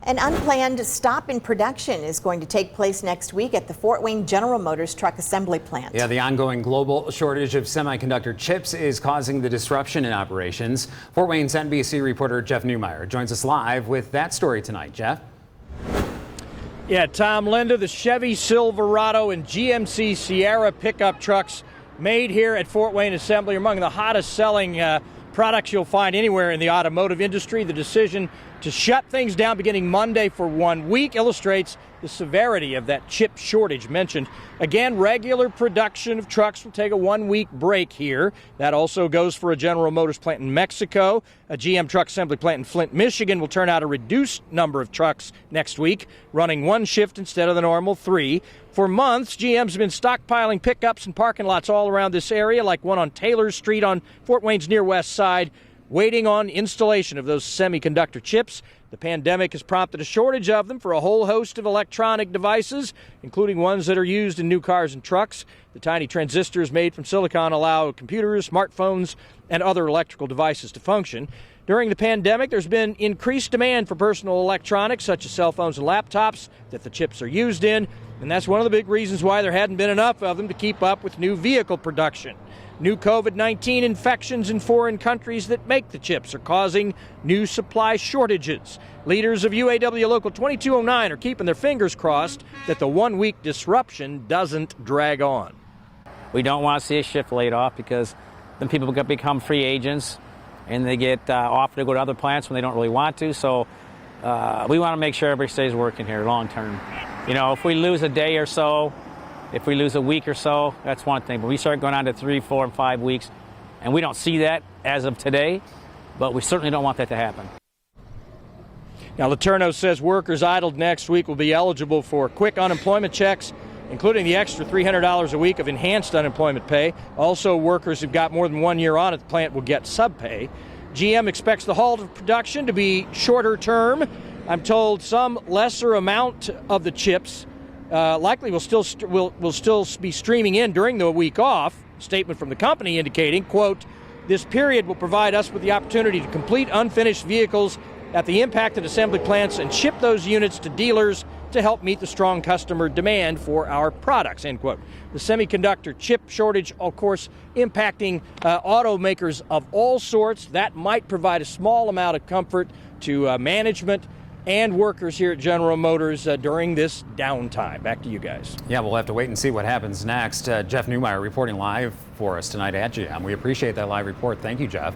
An unplanned stop in production is going to take place next week at the Fort Wayne General Motors truck assembly plant. Yeah, the ongoing global shortage of semiconductor chips is causing the disruption in operations. Fort Wayne's NBC reporter Jeff Newmeyer joins us live with that story tonight. Jeff? Yeah, Tom, Linda, the Chevy Silverado and GMC Sierra pickup trucks made here at Fort Wayne Assembly are among the hottest selling products you'll find anywhere in the automotive industry. The decision to shut things down beginning Monday for 1 week illustrates the severity of that chip shortage mentioned. Again, regular production of trucks will take a 1 week break here. That also goes for a General Motors plant in Mexico. A GM truck assembly plant in Flint, Michigan will turn out a reduced number of trucks next week, running one shift instead of the normal 3. For months, GM's been stockpiling pickups and parking lots all around this area, like one on Taylor Street on Fort Wayne's near west side, waiting on installation of those semiconductor chips. The pandemic has prompted a shortage of them for a whole host of electronic devices, including ones that are used in new cars and trucks. The tiny transistors made from silicon allow computers, smartphones, and other electrical devices to function. During the pandemic, there's been increased demand for personal electronics, such as cell phones and laptops, that the chips are used in, and that's one of the big reasons why there hadn't been enough of them to keep up with new vehicle production. New COVID-19 infections in foreign countries that make the chips are causing new supply shortages. Leaders of UAW Local 2209 are keeping their fingers crossed that the 1 week disruption doesn't drag on. We don't want to see a shift laid off because then people become free agents and they get offered to go to other plants when they don't really want to. So we want to make sure everybody stays working here long term. You know, if we lose a day or so, if we lose a week or so, that's one thing. But we start going on to 3, 4, and 5 weeks, and we don't see that as of today, but we certainly don't want that to happen. Now, Letourneau says workers idled next week will be eligible for quick unemployment checks, including the extra $300 a week of enhanced unemployment pay. Also, workers who've got more than 1 year on at the plant will get subpay. GM expects the halt of production to be shorter term. I'm told some lesser amount of the chips likely will still be streaming in during the week off. Statement from the company indicating, quote, "This period will provide us with the opportunity to complete unfinished vehicles at the impacted assembly plants and ship those units to dealers to help meet the strong customer demand for our products," end quote. The semiconductor chip shortage, of course, impacting automakers of all sorts. That might provide a small amount of comfort to management and workers here at General Motors during this downtime. Back to you guys. Yeah, we'll have to wait and see what happens next. Jeff Newmeyer reporting live for us tonight at GM. We appreciate that live report. Thank you, Jeff.